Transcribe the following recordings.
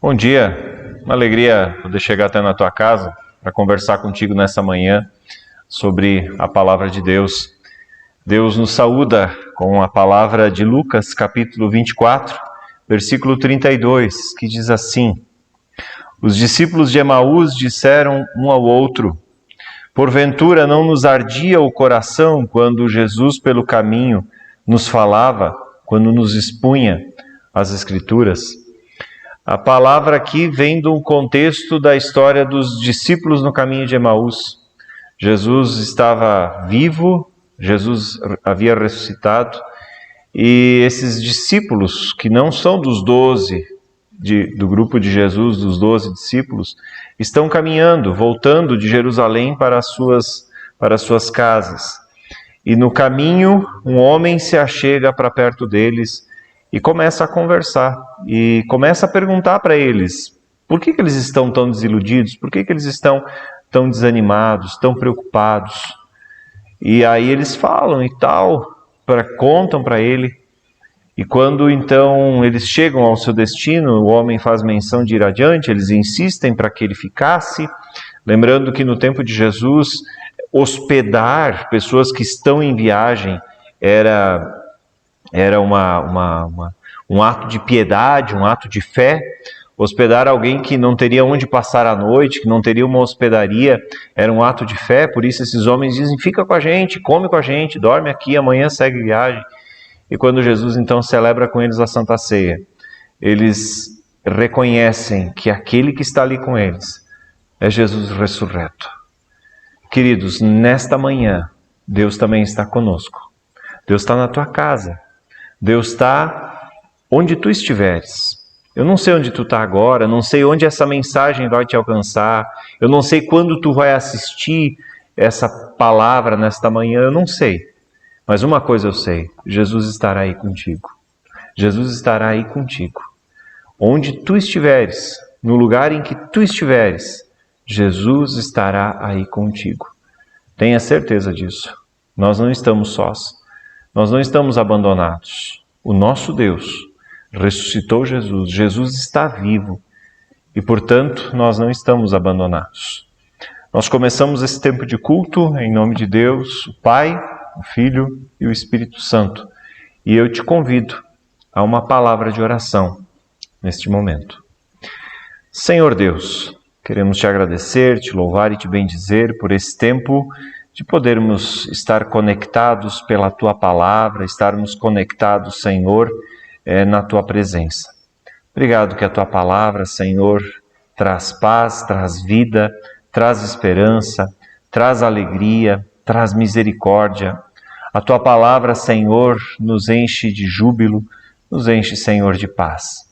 Bom dia, uma alegria poder chegar até na tua casa para conversar contigo nessa manhã sobre a palavra de Deus. Deus nos saúda com a palavra de Lucas, capítulo 24, versículo 32, que diz assim: Os discípulos de Emaús disseram um ao outro: Porventura não nos ardia o coração quando Jesus pelo caminho nos falava, quando nos expunha as Escrituras? A palavra aqui vem do contexto da história dos discípulos no caminho de Emaús. Jesus estava vivo, Jesus havia ressuscitado, e esses discípulos, que não são dos 12, do grupo de Jesus, dos 12 discípulos, estão caminhando, voltando de Jerusalém para as suas casas. E no caminho, um homem se achega para perto deles e começa a conversar, e começa a perguntar para eles por que eles estão tão desiludidos, por que eles estão tão desanimados, tão preocupados. E aí eles falam e tal, contam para ele, e quando então eles chegam ao seu destino, o homem faz menção de ir adiante, eles insistem para que ele ficasse, lembrando que no tempo de Jesus, hospedar pessoas que estão em viagem era um ato de piedade, um ato de fé. Hospedar alguém que não teria onde passar a noite, que não teria uma hospedaria, era um ato de fé. Por isso esses homens dizem: fica com a gente, come com a gente, dorme aqui, amanhã segue viagem. E quando Jesus então celebra com eles a Santa Ceia, eles reconhecem que aquele que está ali com eles é Jesus ressurreto. Queridos, nesta manhã, Deus também está conosco. Deus está na tua casa. Deus está onde tu estiveres. Eu não sei onde tu está agora, não sei onde essa mensagem vai te alcançar, eu não sei quando tu vai assistir essa palavra nesta manhã, eu não sei. Mas uma coisa eu sei: Jesus estará aí contigo. Jesus estará aí contigo. Onde tu estiveres, no lugar em que tu estiveres, Jesus estará aí contigo. Tenha certeza disso. Nós não estamos sós. Nós não estamos abandonados. O nosso Deus ressuscitou Jesus. Jesus está vivo e, portanto, nós não estamos abandonados. Nós começamos esse tempo de culto em nome de Deus, o Pai, o Filho e o Espírito Santo. E eu te convido a uma palavra de oração neste momento. Senhor Deus, queremos te agradecer, te louvar e te bendizer por esse tempo de podermos estar conectados pela Tua Palavra, estarmos conectados, Senhor, na Tua presença. Obrigado que a Tua Palavra, Senhor, traz paz, traz vida, traz esperança, traz alegria, traz misericórdia. A Tua Palavra, Senhor, nos enche de júbilo, nos enche, Senhor, de paz.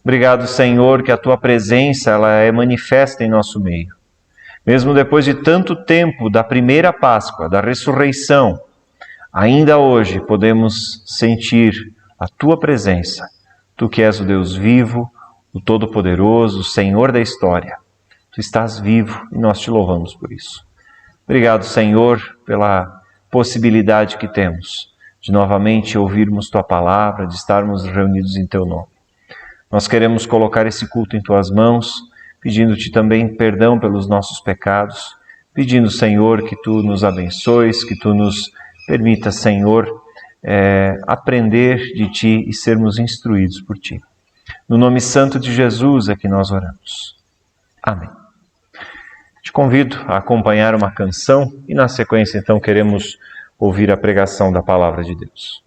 Obrigado, Senhor, que a Tua presença ela é manifesta em nosso meio. Mesmo depois de tanto tempo da primeira Páscoa, da ressurreição, ainda hoje podemos sentir a Tua presença. Tu que és o Deus vivo, o Todo-Poderoso, o Senhor da história. Tu estás vivo e nós te louvamos por isso. Obrigado, Senhor, pela possibilidade que temos de novamente ouvirmos Tua palavra, de estarmos reunidos em Teu nome. Nós queremos colocar esse culto em Tuas mãos, pedindo-te também perdão pelos nossos pecados, pedindo, Senhor, que Tu nos abençoes, que Tu nos permita, Senhor, aprender de Ti e sermos instruídos por Ti. No nome santo de Jesus é que nós oramos. Amém. Te convido a acompanhar uma canção e, na sequência, então, queremos ouvir a pregação da Palavra de Deus.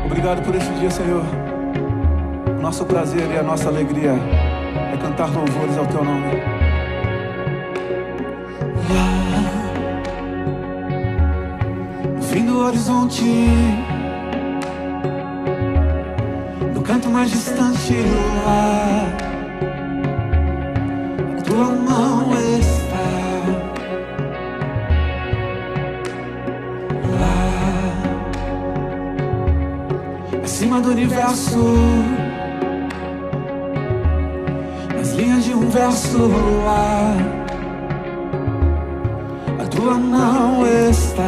Obrigado por esse dia, Senhor. O nosso prazer e a nossa alegria é cantar louvores ao Teu nome. Lá, no fim do horizonte, no canto mais distante do ar, a Tua mão está. Acima do universo, nas linhas de um verso no ar, a tua mão está.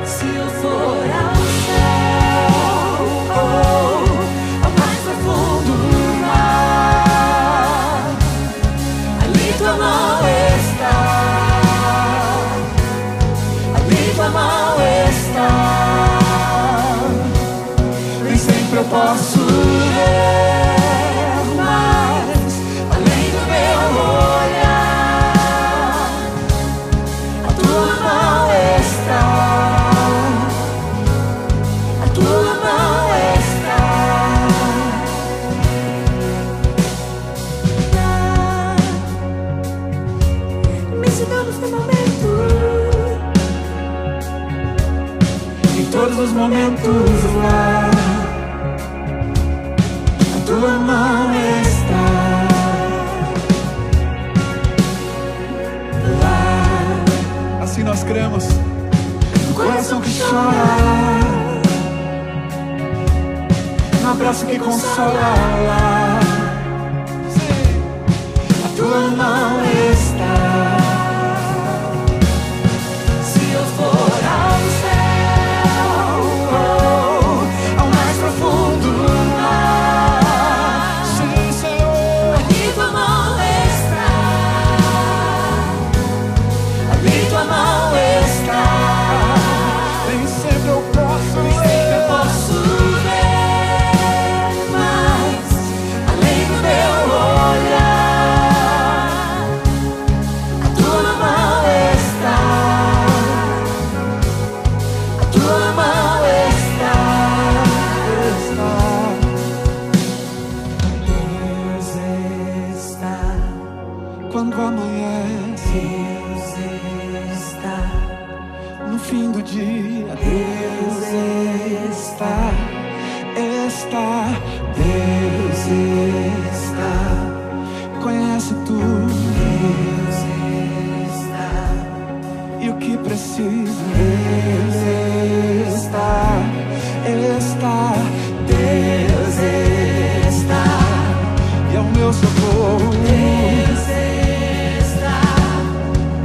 Se eu for ao céu, ao mais profundo do mar, ali tua mão está, ali tua mão está. Nem sempre eu posso ver, mas Além do meu olhar, a tua mão está, a tua mão está. Me ensinando este momento, em todos os momentos lá, a tua mão está. Lá, assim nós cremos, no coração que chora, no abraço que consola lá, a tua mão está. se eu for ao céu, ao mais profundo do mar, Sim, Senhor. ali tua mão está, ali tua mão está. Nem sempre eu posso Eu posso ver, mas além do meu olhar, a tua mão está, a tua mão está. Deus está, quando amanhece, Deus está, no fim do dia, Deus está, Deus está, conhece tudo, Deus está, e o que precisa, Deus está, Deus está, e é o meu socorro, Deus está,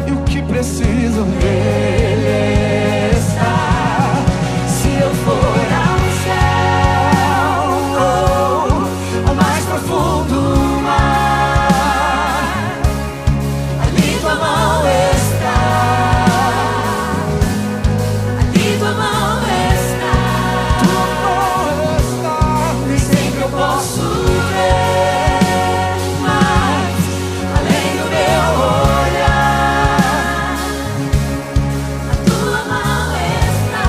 e o que preciso, Ele está. se eu for ao céu, ao mais profundo do mar, ali tua mão está, ali tua mão está. Tua mão está. Nem sempre eu posso ver, mas além do meu olhar, a tua mão está,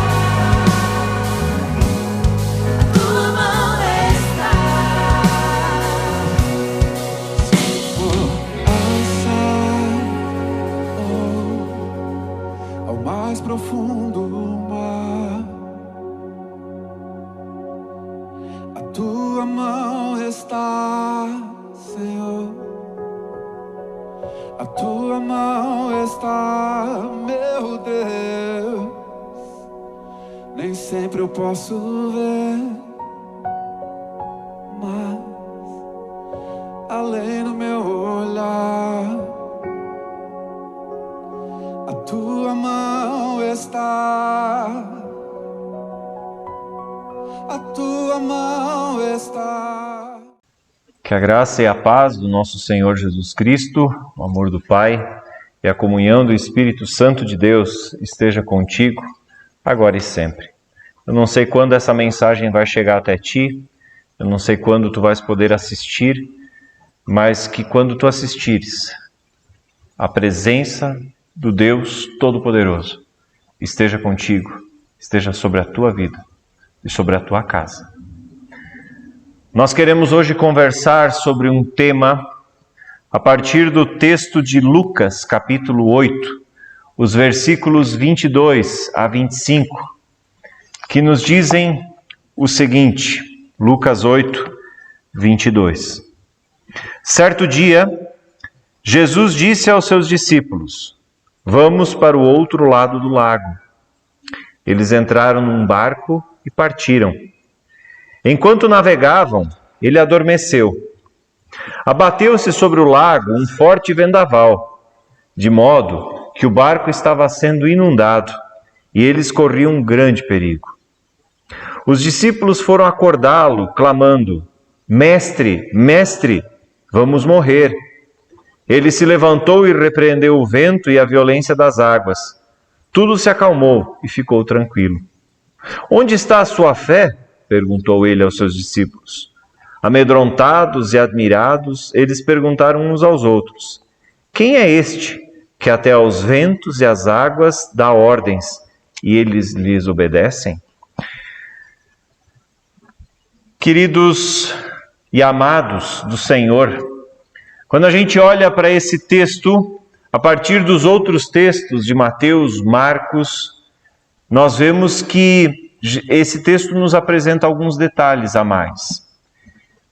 a tua mão está. Ao mais profundo mar, a tua mão está, Senhor. A tua mão está, meu Deus. Nem sempre eu posso ver, mas além do meu olhar, a tua mão está, a tua mão está. Que a graça e a paz do nosso Senhor Jesus Cristo, o amor do Pai e a comunhão do Espírito Santo de Deus esteja contigo, agora e sempre. Eu não sei quando essa mensagem vai chegar até ti, eu não sei quando tu vais poder assistir, mas que quando tu assistires, a presença do Deus Todo-Poderoso esteja contigo, esteja sobre a tua vida e sobre a tua casa. Nós queremos hoje conversar sobre um tema a partir do texto de Lucas, capítulo 8, os versículos 22 a 25, que nos dizem o seguinte, Lucas 8, 22. Certo dia, Jesus disse aos seus discípulos: "Vamos para o outro lado do lago." Eles entraram num barco e partiram. Enquanto navegavam, ele adormeceu. Abateu-se sobre o lago um forte vendaval, de modo que o barco estava sendo inundado, e eles corriam um grande perigo. Os discípulos foram acordá-lo, clamando: Mestre, mestre, vamos morrer. Ele se levantou e repreendeu o vento e a violência das águas. Tudo se acalmou e ficou tranquilo. Onde está a sua fé? Perguntou ele aos seus discípulos. Amedrontados e admirados, eles perguntaram uns aos outros: Quem é este que até aos ventos e às águas dá ordens e eles lhes obedecem? Queridos e amados do Senhor, quando a gente olha para esse texto, a partir dos outros textos de Mateus, Marcos, nós vemos que esse texto nos apresenta alguns detalhes a mais.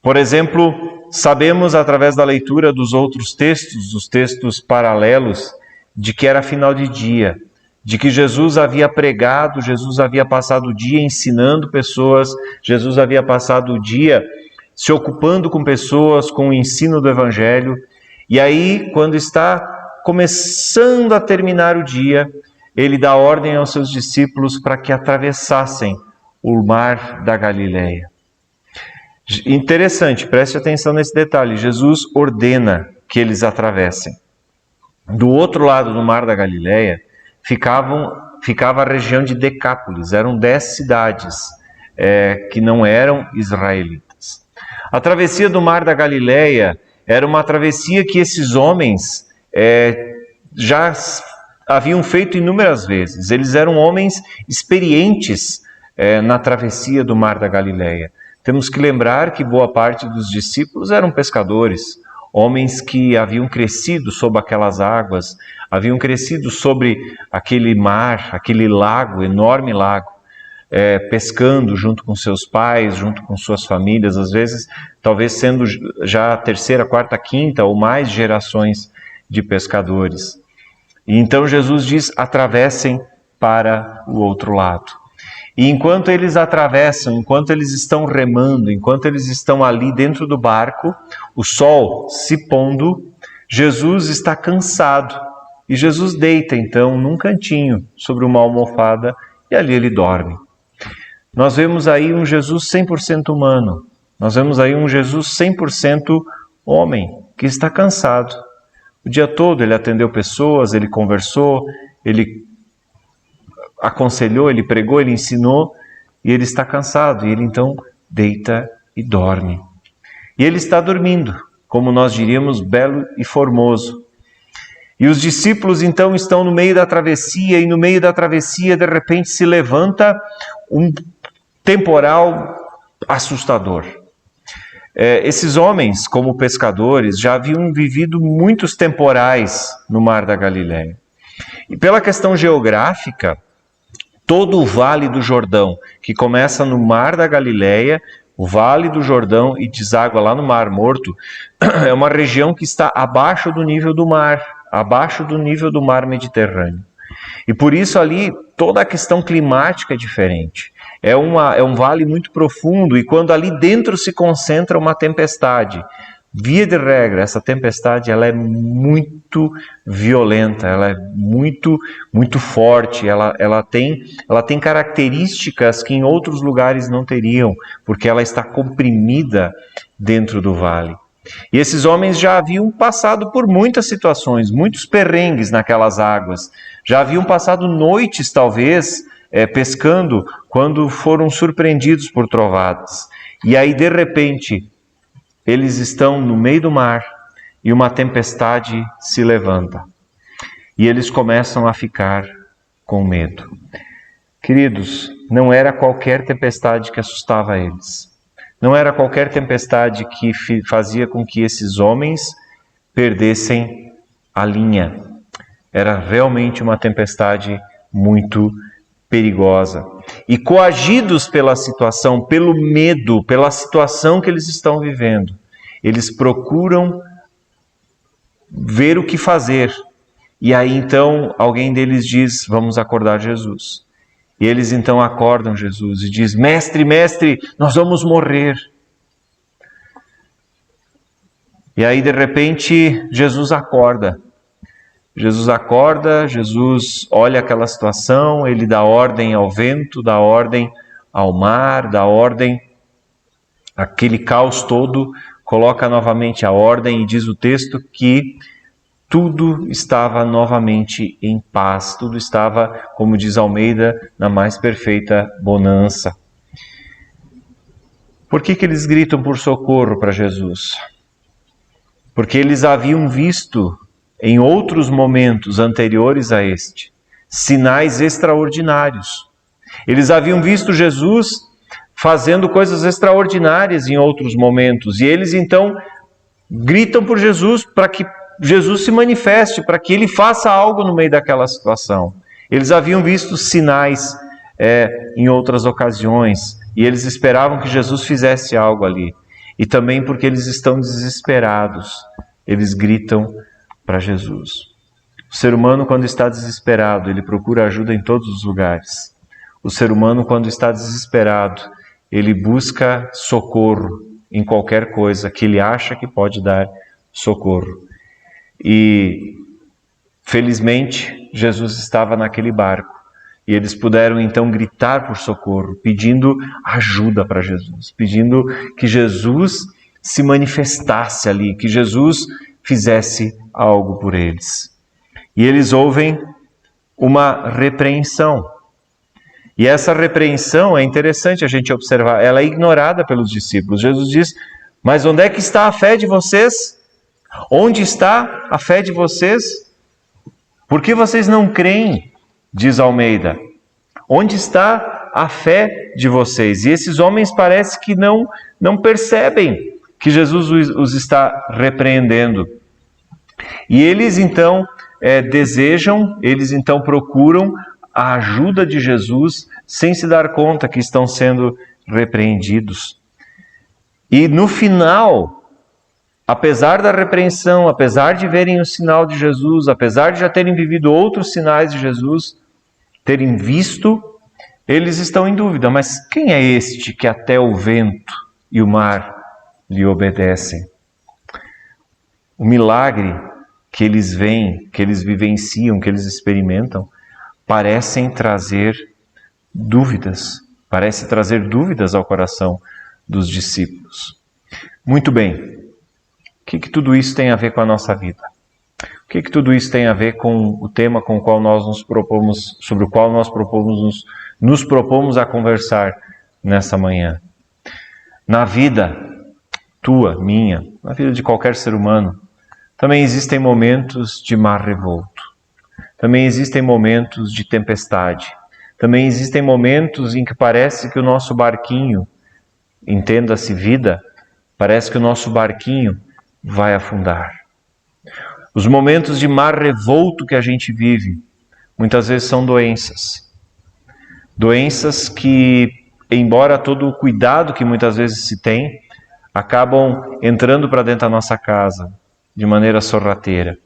Por exemplo, sabemos através da leitura dos outros textos, dos textos paralelos, de que era final de dia, de que Jesus havia pregado, Jesus havia passado o dia ensinando pessoas, Jesus havia passado o dia se ocupando com pessoas, com o ensino do Evangelho. E aí, quando está começando a terminar o dia, ele dá ordem aos seus discípulos para que atravessassem o mar da Galileia. Interessante, preste atenção nesse detalhe. Jesus ordena que eles atravessem. Do outro lado do mar da Galileia ficava a região de Decápolis. Eram 10 cidades que não eram israelitas. A travessia do mar da Galileia era uma travessia que esses homens já haviam feito inúmeras vezes. Eles eram homens experientes na travessia do mar da Galileia. Temos que lembrar que boa parte dos discípulos eram pescadores, homens que haviam crescido sob aquelas águas, haviam crescido sobre aquele mar, aquele lago, enorme lago, pescando junto com seus pais, junto com suas famílias, às vezes talvez sendo já a terceira, quarta, quinta ou mais gerações de pescadores. E então Jesus diz: atravessem para o outro lado. E enquanto eles atravessam, enquanto eles estão remando, enquanto eles estão ali dentro do barco, o sol se pondo, Jesus está cansado. E Jesus deita então num cantinho sobre uma almofada e ali ele dorme. Nós vemos aí um Jesus 100% humano. Nós vemos aí um Jesus 100% homem, que está cansado. O dia todo ele atendeu pessoas, ele conversou, ele aconselhou, ele pregou, ele ensinou, e ele está cansado, e ele então deita e dorme. E ele está dormindo, como nós diríamos, belo e formoso. E os discípulos então estão no meio da travessia, e no meio da travessia de repente se levanta um temporal assustador. Esses homens, como pescadores, já haviam vivido muitos temporais no mar da Galileia. E pela questão geográfica, todo o Vale do Jordão, que começa no Mar da Galileia, o Vale do Jordão e deságua lá no Mar Morto, é uma região que está abaixo do nível do mar, abaixo do nível do mar Mediterrâneo. E por isso ali toda a questão climática é diferente. É um vale muito profundo, e quando ali dentro se concentra uma tempestade, via de regra, essa tempestade ela é muito violenta, ela é muito forte, ela tem características que em outros lugares não teriam, porque ela está comprimida dentro do vale. E esses homens já haviam passado por muitas situações, muitos perrengues naquelas águas, já haviam passado noites talvez pescando quando foram surpreendidos por trovadas. E aí de repente eles estão no meio do mar e uma tempestade se levanta. E eles começam a ficar com medo. Queridos, não era qualquer tempestade que assustava eles. Não era qualquer tempestade que fazia com que esses homens perdessem a linha. Era realmente uma tempestade muito perigosa. E coagidos pela situação, pelo medo, pela situação que eles estão vivendo, eles procuram ver o que fazer. E aí então alguém deles diz: vamos acordar Jesus. E eles então acordam Jesus e diz: mestre, mestre, nós vamos morrer. E aí, de repente, Jesus acorda. Jesus olha aquela situação, ele dá ordem ao vento, dá ordem ao mar, dá ordem àquele caos todo, coloca novamente a ordem e diz o texto que tudo estava novamente em paz, tudo estava, como diz Almeida, na mais perfeita bonança. Por que eles gritam por socorro para Jesus? Porque eles haviam visto, em outros momentos anteriores a este, sinais extraordinários. Eles haviam visto Jesus fazendo coisas extraordinárias em outros momentos, e eles então gritam por Jesus para que Jesus se manifeste, para que ele faça algo no meio daquela situação. Eles haviam visto sinais em outras ocasiões, e eles esperavam que Jesus fizesse algo ali. E também porque eles estão desesperados, eles gritam para Jesus. O ser humano, quando está desesperado, ele procura ajuda em todos os lugares. O ser humano, quando está desesperado, ele busca socorro em qualquer coisa que ele acha que pode dar socorro. E, felizmente, Jesus estava naquele barco. E eles puderam então gritar por socorro, pedindo ajuda para Jesus, pedindo que Jesus se manifestasse ali, que Jesus fizesse algo por eles. E eles ouvem uma repreensão. E essa repreensão é interessante a gente observar, ela é ignorada pelos discípulos. Jesus diz: mas onde é que está a fé de vocês? Onde está a fé de vocês? Por que vocês não creem? Diz Almeida. Onde está a fé de vocês? E esses homens parece que não percebem que Jesus os está repreendendo. E eles então eles então procuram a ajuda de Jesus sem se dar conta que estão sendo repreendidos. E no final, apesar da repreensão, apesar de verem o sinal de Jesus, apesar de já terem vivido outros sinais de Jesus, terem visto, eles estão em dúvida. Mas quem é este que até o vento e o mar lhe obedecem? O milagre que eles veem, que eles vivenciam, que eles experimentam, parecem trazer dúvidas. Parece trazer dúvidas ao coração dos discípulos. Muito bem. O que tudo isso tem a ver com a nossa vida? O que tudo isso tem a ver com o tema com o qual nós nos propomos, sobre o qual nós nos propomos a conversar nessa manhã? Na vida tua, minha, na vida de qualquer ser humano, também existem momentos de mar revolto. Também existem momentos de tempestade. Também existem momentos em que parece que o nosso barquinho, entenda-se vida, parece que o nosso barquinho vai afundar. Os momentos de mar revolto que a gente vive, muitas vezes são doenças. Doenças que, embora todo o cuidado que muitas vezes se tem, acabam entrando para dentro da nossa casa de maneira sorrateira.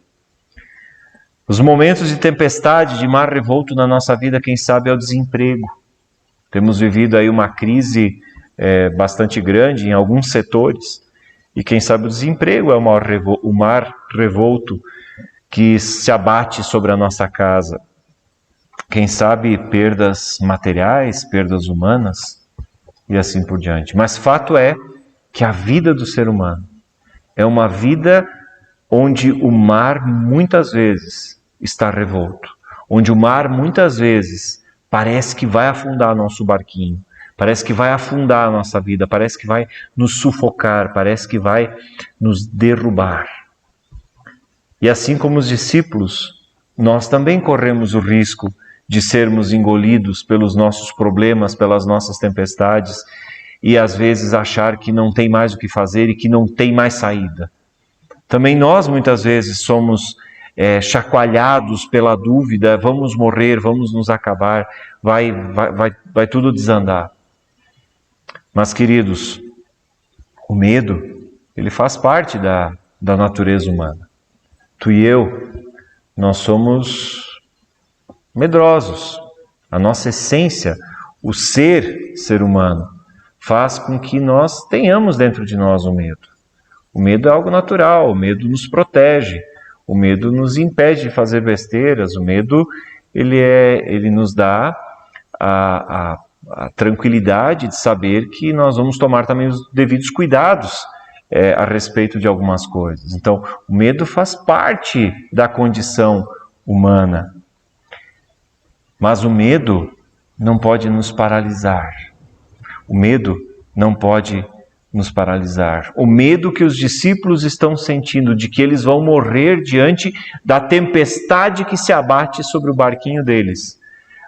Os momentos de tempestade, de mar revolto na nossa vida, quem sabe é o desemprego. Temos vivido aí uma crise bastante grande em alguns setores. E quem sabe o desemprego é o mar revolto que se abate sobre a nossa casa. Quem sabe perdas materiais, perdas humanas e assim por diante. Mas fato é que a vida do ser humano é uma vida onde o mar muitas vezes está revolto. Onde o mar muitas vezes parece que vai afundar nosso barquinho. Parece que vai afundar a nossa vida, parece que vai nos sufocar, parece que vai nos derrubar. E assim como os discípulos, nós também corremos o risco de sermos engolidos pelos nossos problemas, pelas nossas tempestades, e às vezes achar que não tem mais o que fazer e que não tem mais saída. Também nós muitas vezes somos chacoalhados pela dúvida, vamos morrer, vamos nos acabar, vai tudo desandar. Mas, queridos, o medo, ele faz parte da natureza humana. Tu e eu, nós somos medrosos. A nossa essência, o ser humano, faz com que nós tenhamos dentro de nós o medo. O medo é algo natural, o medo nos protege, o medo nos impede de fazer besteiras, o medo ele nos dá a tranquilidade de saber que nós vamos tomar também os devidos cuidados a respeito de algumas coisas. Então, o medo faz parte da condição humana. Mas o medo não pode nos paralisar. O medo não pode nos paralisar. O medo que os discípulos estão sentindo de que eles vão morrer diante da tempestade que se abate sobre o barquinho deles,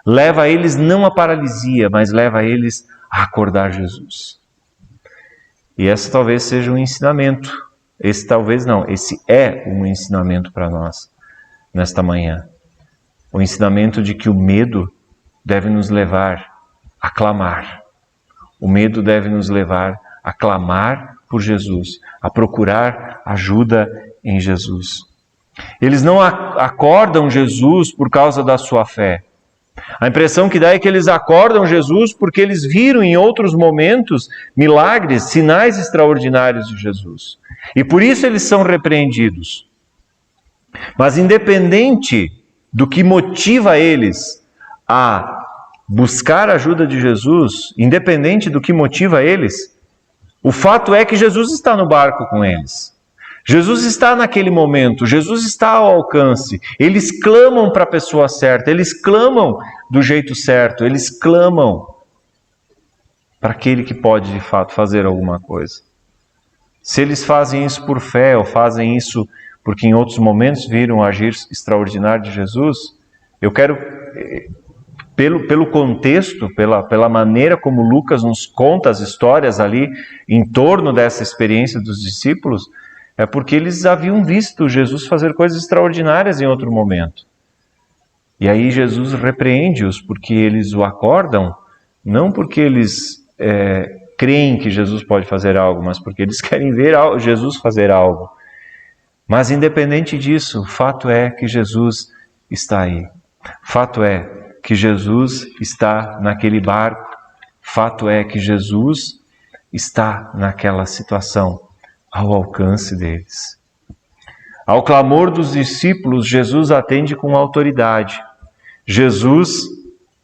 leva eles não à paralisia, mas leva eles a acordar Jesus. E esse talvez seja um ensinamento. Esse é um ensinamento para nós nesta manhã. O ensinamento de que o medo deve nos levar a clamar. O medo deve nos levar a clamar por Jesus, a procurar ajuda em Jesus. Eles não acordam Jesus por causa da sua fé. A impressão que dá é que eles acordam Jesus porque eles viram em outros momentos milagres, sinais extraordinários de Jesus. E por isso eles são repreendidos. Mas independente do que motiva eles a buscar a ajuda de Jesus, independente do que motiva eles, o fato é que Jesus está no barco com eles. Jesus está naquele momento, Jesus está ao alcance. Eles clamam para a pessoa certa, eles clamam do jeito certo, eles clamam para aquele que pode de fato fazer alguma coisa. Se eles fazem isso por fé ou fazem isso porque em outros momentos viram o agir extraordinário de Jesus, eu quero, pelo contexto, pela maneira como Lucas nos conta as histórias ali em torno dessa experiência dos discípulos, é porque eles haviam visto Jesus fazer coisas extraordinárias em outro momento. E aí Jesus repreende-os porque eles o acordam, não porque eles creem que Jesus pode fazer algo, mas porque eles querem ver Jesus fazer algo. Mas independente disso, o fato é que Jesus está aí. Fato é que Jesus está naquele barco. Fato é que Jesus está naquela situação, ao alcance deles. Ao clamor dos discípulos, Jesus atende com autoridade. Jesus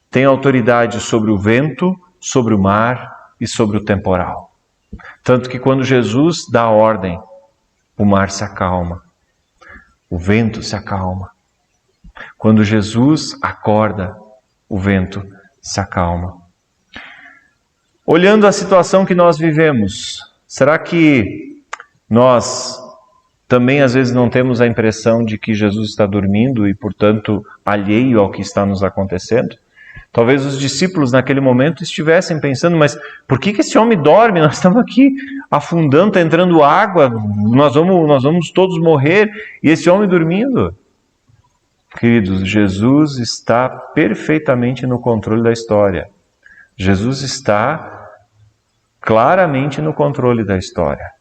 tem autoridade sobre o vento, sobre o mar e sobre o temporal. Tanto que quando Jesus dá ordem, o mar se acalma, o vento se acalma. Quando Jesus acorda, o vento se acalma. Olhando a situação que nós vivemos, será que nós também às vezes não temos a impressão de que Jesus está dormindo e, portanto, alheio ao que está nos acontecendo? Talvez os discípulos naquele momento estivessem pensando, mas por que esse homem dorme? Nós estamos aqui afundando, está entrando água, nós vamos todos morrer e esse homem dormindo. Queridos, Jesus está perfeitamente no controle da história. Jesus está claramente no controle da história.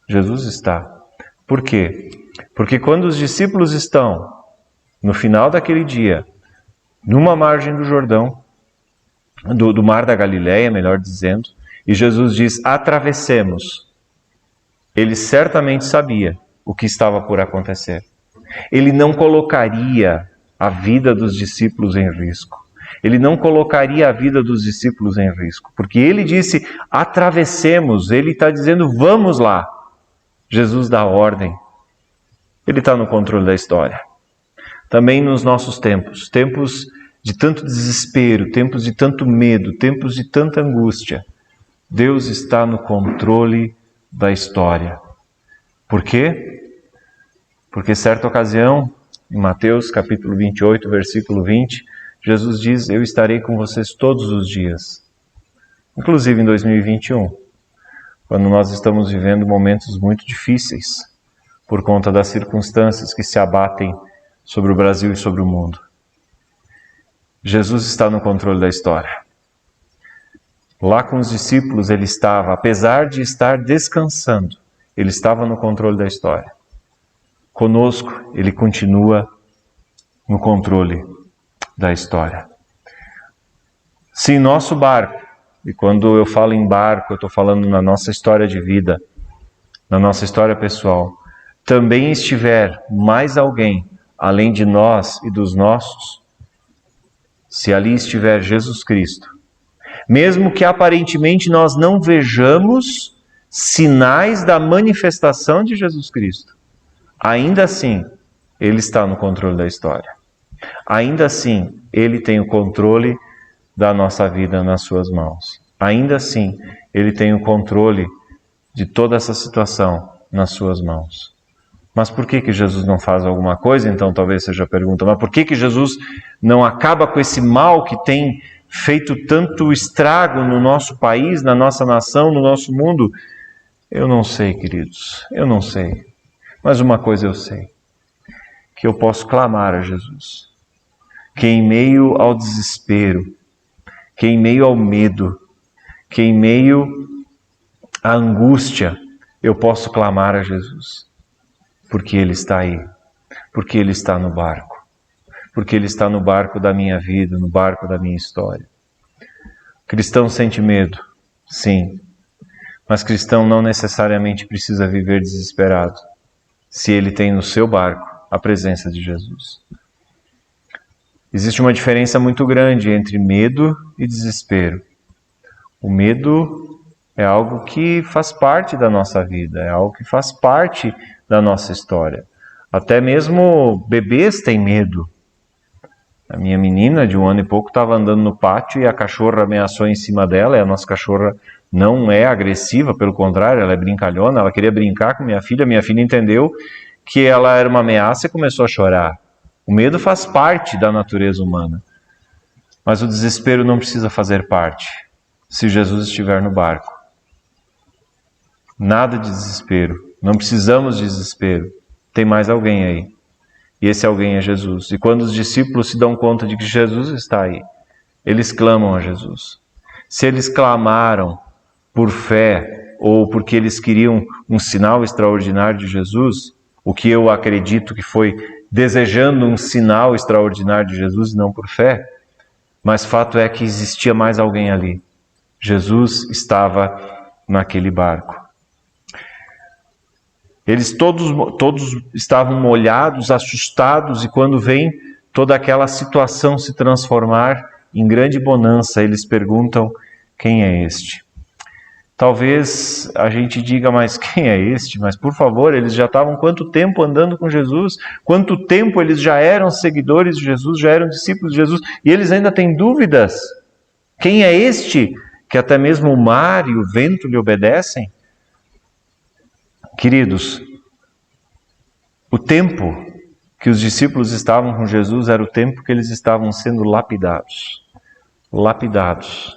Jesus está. Por quê? Porque quando os discípulos estão, no final daquele dia, numa margem do Jordão, do mar da Galileia, melhor dizendo, e Jesus diz, atravessemos, ele certamente sabia o que estava por acontecer. Ele não colocaria a vida dos discípulos em risco. Ele não colocaria a vida dos discípulos em risco, porque ele disse, atravessemos, ele está dizendo, vamos lá. Jesus dá ordem. Ele está no controle da história. Também nos nossos tempos, tempos de tanto desespero, tempos de tanto medo, tempos de tanta angústia, Deus está no controle da história. Por quê? Porque certa ocasião, em Mateus capítulo 28, versículo 20, Jesus diz, eu estarei com vocês todos os dias, inclusive em 2021, quando nós estamos vivendo momentos muito difíceis, por conta das circunstâncias que se abatem sobre o Brasil e sobre o mundo. Jesus está no controle da história. Lá com os discípulos ele estava, apesar de estar descansando, ele estava no controle da história. Conosco, ele continua no controle da história. Se em nosso barco, e quando eu falo em barco, eu estou falando na nossa história de vida, na nossa história pessoal, também estiver mais alguém além de nós e dos nossos, se ali estiver Jesus Cristo, mesmo que aparentemente nós não vejamos sinais da manifestação de Jesus Cristo, ainda assim, Ele está no controle da história. Ainda assim, Ele tem o controle da nossa vida nas suas mãos. Ainda assim, Ele tem o controle de toda essa situação nas suas mãos. Mas por que Jesus não faz alguma coisa? Então talvez seja a pergunta. Mas por que Jesus não acaba com esse mal que tem feito tanto estrago no nosso país, na nossa nação, no nosso mundo? Eu não sei, queridos. Eu não sei. Mas uma coisa eu sei. Que eu posso clamar a Jesus. Que em meio ao desespero, que em meio ao medo, que em meio à angústia, eu posso clamar a Jesus. Porque Ele está aí, porque Ele está no barco, porque Ele está no barco da minha vida, no barco da minha história. Cristão sente medo, sim, mas cristão não necessariamente precisa viver desesperado, se ele tem no seu barco a presença de Jesus. Existe uma diferença muito grande entre medo e desespero. O medo é algo que faz parte da nossa vida, é algo que faz parte da nossa história. Até mesmo bebês têm medo. A minha menina de 1 ano e pouco estava andando no pátio e a cachorra ameaçou em cima dela, e a nossa cachorra não é agressiva, pelo contrário, ela é brincalhona, ela queria brincar com minha filha entendeu que ela era uma ameaça e começou a chorar. O medo faz parte da natureza humana, mas o desespero não precisa fazer parte, se Jesus estiver no barco. Nada de desespero. Não precisamos de desespero. Tem mais alguém aí. E esse alguém é Jesus. E quando os discípulos se dão conta de que Jesus está aí, eles clamam a Jesus. Se eles clamaram por fé ou porque eles queriam um sinal extraordinário de Jesus, o que eu acredito que foi desejando um sinal extraordinário de Jesus e não por fé, mas fato é que existia mais alguém ali. Jesus estava naquele barco. Eles todos estavam molhados, assustados, e quando vem toda aquela situação se transformar em grande bonança, eles perguntam: quem é este? Talvez a gente diga, mas quem é este? Mas por favor, eles já estavam quanto tempo andando com Jesus? Quanto tempo eles já eram seguidores de Jesus, já eram discípulos de Jesus, e eles ainda têm dúvidas? Quem é este que até mesmo o mar e o vento lhe obedecem? Queridos, o tempo que os discípulos estavam com Jesus era o tempo que eles estavam sendo lapidados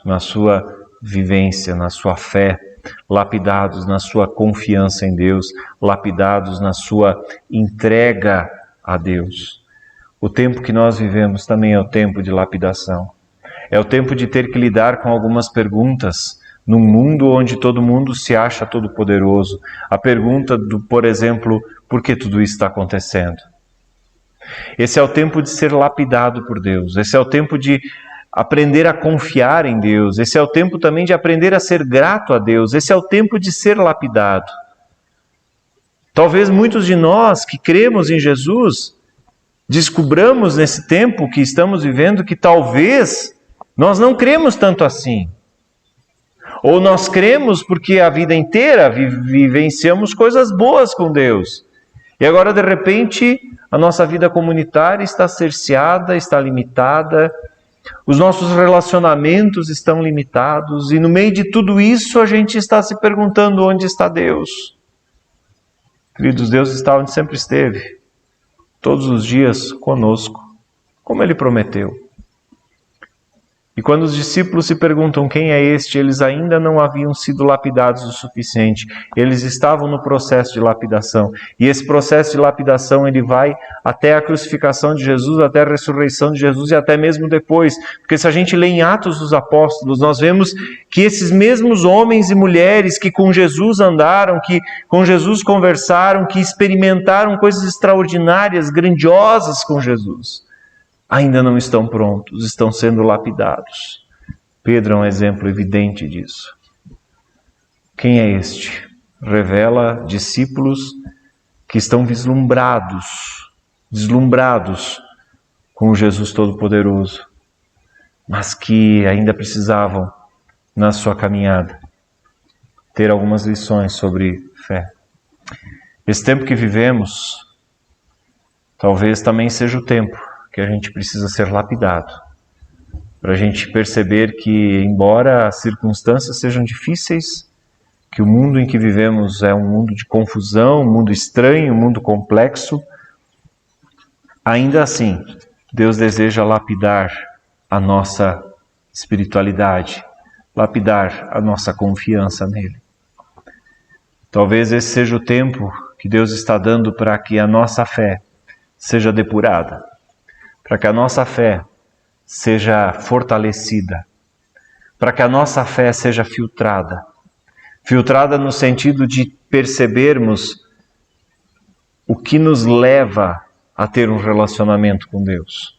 na sua vivência, na sua fé, lapidados na sua confiança em Deus, lapidados na sua entrega a Deus. O tempo que nós vivemos também é o tempo de lapidação. É o tempo de ter que lidar com algumas perguntas num mundo onde todo mundo se acha todo-poderoso. A pergunta por exemplo, por que tudo isso está acontecendo? Esse é o tempo de ser lapidado por Deus. Esse é o tempo de aprender a confiar em Deus. Esse é o tempo também de aprender a ser grato a Deus. Esse é o tempo de ser lapidado. Talvez muitos de nós que cremos em Jesus descubramos nesse tempo que estamos vivendo que talvez nós não cremos tanto assim. Ou nós cremos porque a vida inteira vivenciamos coisas boas com Deus. E agora, de repente, a nossa vida comunitária está cerceada, está limitada, os nossos relacionamentos estão limitados, e no meio de tudo isso a gente está se perguntando: onde está Deus? Queridos, Deus está onde sempre esteve, todos os dias conosco, como Ele prometeu. E quando os discípulos se perguntam quem é este, eles ainda não haviam sido lapidados o suficiente. Eles estavam no processo de lapidação. E esse processo de lapidação, ele vai até a crucificação de Jesus, até a ressurreição de Jesus e até mesmo depois. Porque se a gente lê em Atos dos Apóstolos, nós vemos que esses mesmos homens e mulheres que com Jesus andaram, que com Jesus conversaram, que experimentaram coisas extraordinárias, grandiosas com Jesus, ainda não estão prontos, estão sendo lapidados. Pedro é um exemplo evidente disso. Quem é este? revela discípulos que estão deslumbrados com o Jesus Todo-Poderoso, mas que ainda precisavam, na sua caminhada, ter algumas lições sobre fé. Esse tempo que vivemos, talvez também seja o tempo que a gente precisa ser lapidado, para a gente perceber que, embora as circunstâncias sejam difíceis, que o mundo em que vivemos é um mundo de confusão, um mundo estranho, um mundo complexo, ainda assim, Deus deseja lapidar a nossa espiritualidade, lapidar a nossa confiança nele. Talvez esse seja o tempo que Deus está dando para que a nossa fé seja depurada, para que a nossa fé seja fortalecida, para que a nossa fé seja filtrada. Filtrada no sentido de percebermos o que nos leva a ter um relacionamento com Deus.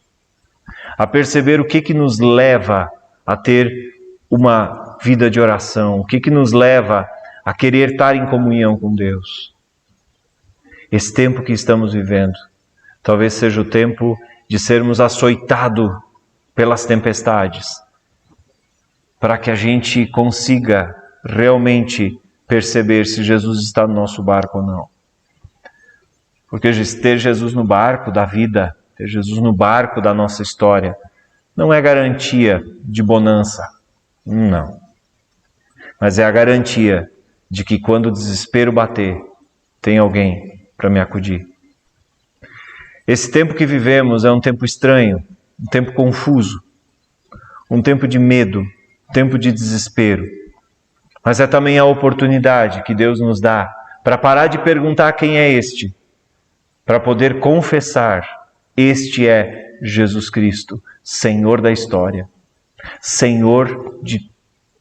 A perceber o que nos leva a ter uma vida de oração, o que nos leva a querer estar em comunhão com Deus. Esse tempo que estamos vivendo, talvez seja o tempo de sermos açoitados pelas tempestades, para que a gente consiga realmente perceber se Jesus está no nosso barco ou não. Porque ter Jesus no barco da vida, ter Jesus no barco da nossa história, não é garantia de bonança, não. Mas é a garantia de que quando o desespero bater, tem alguém para me acudir. Esse tempo que vivemos é um tempo estranho, um tempo confuso, um tempo de medo, um tempo de desespero. Mas é também a oportunidade que Deus nos dá para parar de perguntar quem é este, para poder confessar: este é Jesus Cristo, Senhor da história, Senhor de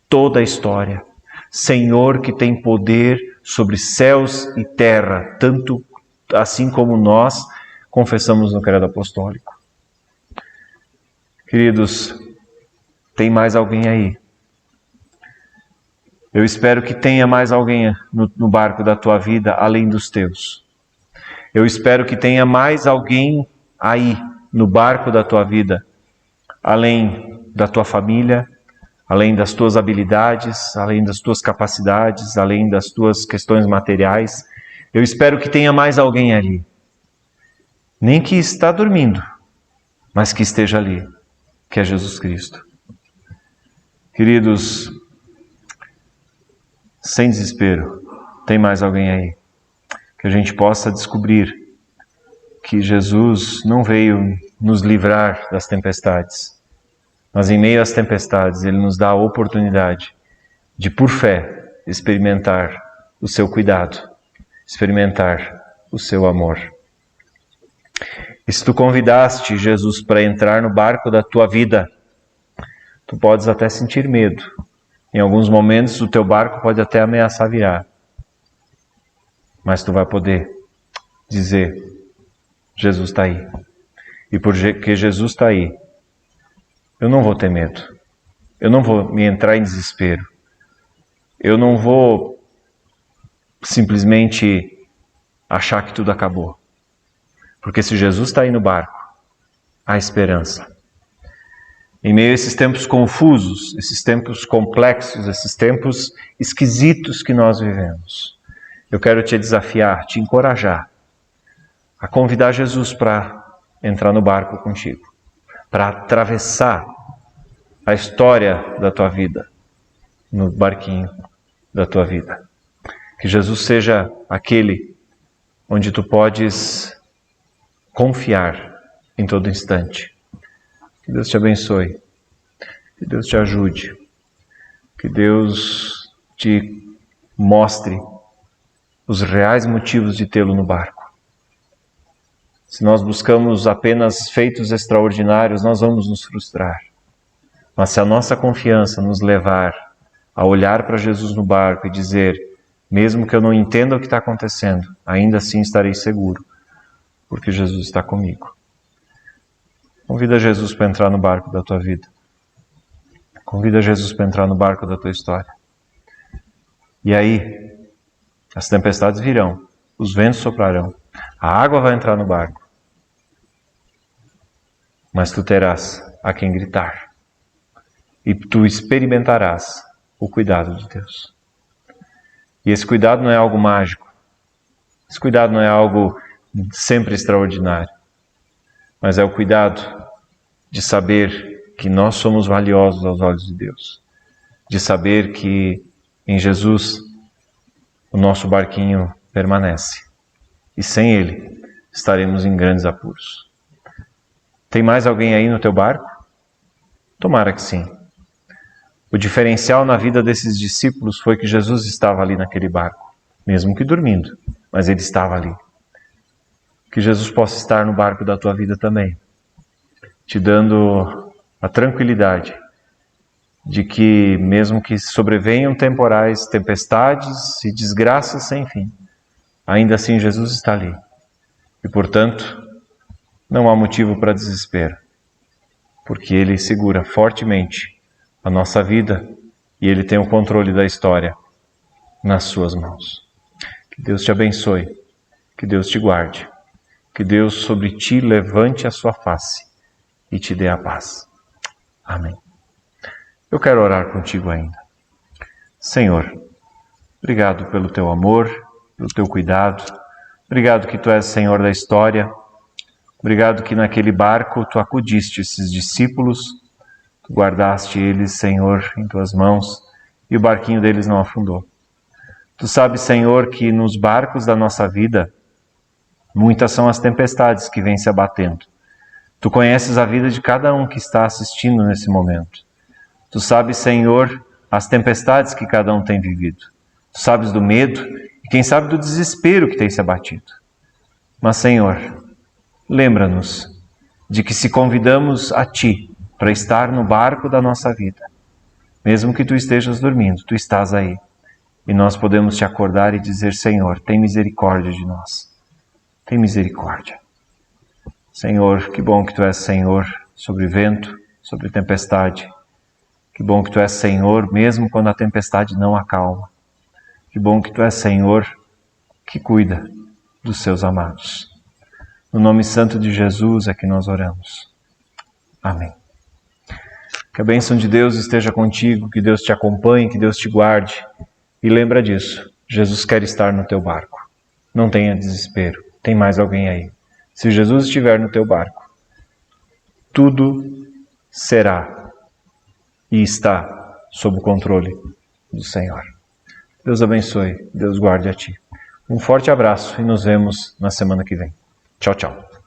toda a história, Senhor que tem poder sobre céus e terra, tanto assim como nós confessamos no credo apostólico. Queridos, tem mais alguém aí? Eu espero que tenha mais alguém no barco da tua vida, além dos teus. Eu espero que tenha mais alguém aí no barco da tua vida, além da tua família, além das tuas habilidades, além das tuas capacidades, além das tuas questões materiais. Eu espero que tenha mais alguém ali. Nem que está dormindo, mas que esteja ali, que é Jesus Cristo. Queridos, sem desespero, tem mais alguém aí. Que a gente possa descobrir que Jesus não veio nos livrar das tempestades, mas em meio às tempestades Ele nos dá a oportunidade de, por fé, experimentar o seu cuidado, experimentar o seu amor. E se tu convidaste Jesus para entrar no barco da tua vida, tu podes até sentir medo. Em alguns momentos o teu barco pode até ameaçar virar. Mas tu vai poder dizer: Jesus está aí. E porque Jesus está aí, eu não vou ter medo. Eu não vou me entrar em desespero. Eu não vou simplesmente achar que tudo acabou. Porque se Jesus está aí no barco, há esperança. Em meio a esses tempos confusos, esses tempos complexos, esses tempos esquisitos que nós vivemos, eu quero te desafiar, te encorajar a convidar Jesus para entrar no barco contigo, para atravessar a história da tua vida, no barquinho da tua vida. Que Jesus seja aquele onde tu podes confiar em todo instante. Que Deus te abençoe, que Deus te ajude, que Deus te mostre os reais motivos de tê-lo no barco. Se nós buscamos apenas feitos extraordinários, nós vamos nos frustrar. Mas se a nossa confiança nos levar a olhar para Jesus no barco e dizer: mesmo que eu não entenda o que está acontecendo, ainda assim estarei seguro, porque Jesus está comigo. Convida Jesus para entrar no barco da tua vida. Convida Jesus para entrar no barco da tua história. E aí, As tempestades virão, os ventos soprarão, a água vai entrar no barco. Mas tu terás a quem gritar. E tu experimentarás o cuidado de Deus. E esse cuidado não é algo mágico. Esse cuidado não é algo sempre extraordinário. Mas é o cuidado de saber que nós somos valiosos aos olhos de Deus. De saber que em Jesus o nosso barquinho permanece. E sem ele estaremos em grandes apuros. Tem mais alguém aí no teu barco? Tomara que sim. O diferencial na vida desses discípulos foi que Jesus estava ali naquele barco, mesmo que dormindo, mas ele estava ali. Que Jesus possa estar no barco da tua vida também, te dando a tranquilidade de que mesmo que sobrevenham temporais, tempestades e desgraças sem fim, ainda assim Jesus está ali. E portanto, não há motivo para desespero, porque Ele segura fortemente a nossa vida e Ele tem o controle da história nas suas mãos. Que Deus te abençoe, que Deus te guarde, que Deus sobre ti levante a sua face e te dê a paz. Amém. Eu quero orar contigo ainda. Senhor, obrigado pelo teu amor, pelo teu cuidado. Obrigado que tu és Senhor da história. Obrigado que naquele barco tu acudiste esses discípulos, tu guardaste eles, Senhor, em tuas mãos e o barquinho deles não afundou. Tu sabes, Senhor, que nos barcos da nossa vida, muitas são as tempestades que vêm se abatendo. Tu conheces a vida de cada um que está assistindo nesse momento. Tu sabes, Senhor, as tempestades que cada um tem vivido. Tu sabes do medo e quem sabe do desespero que tem se abatido. Mas, Senhor, lembra-nos de que se convidamos a Ti para estar no barco da nossa vida, mesmo que Tu estejas dormindo, Tu estás aí. E nós podemos Te acordar e dizer, Senhor, tem misericórdia de nós. Tem misericórdia. Senhor, que bom que Tu és Senhor sobre vento, sobre tempestade. Que bom que Tu és Senhor mesmo quando a tempestade não acalma. Que bom que Tu és Senhor que cuida dos Seus amados. No nome santo de Jesus é que nós oramos. Amém. Que a bênção de Deus esteja contigo, que Deus te acompanhe, que Deus te guarde. E lembra disso, Jesus quer estar no teu barco. Não tenha desespero, tem mais alguém aí. Se Jesus estiver no teu barco, tudo será e está sob o controle do Senhor. Deus abençoe, Deus guarde a ti. Um forte abraço e nos vemos na semana que vem. Tchau, tchau.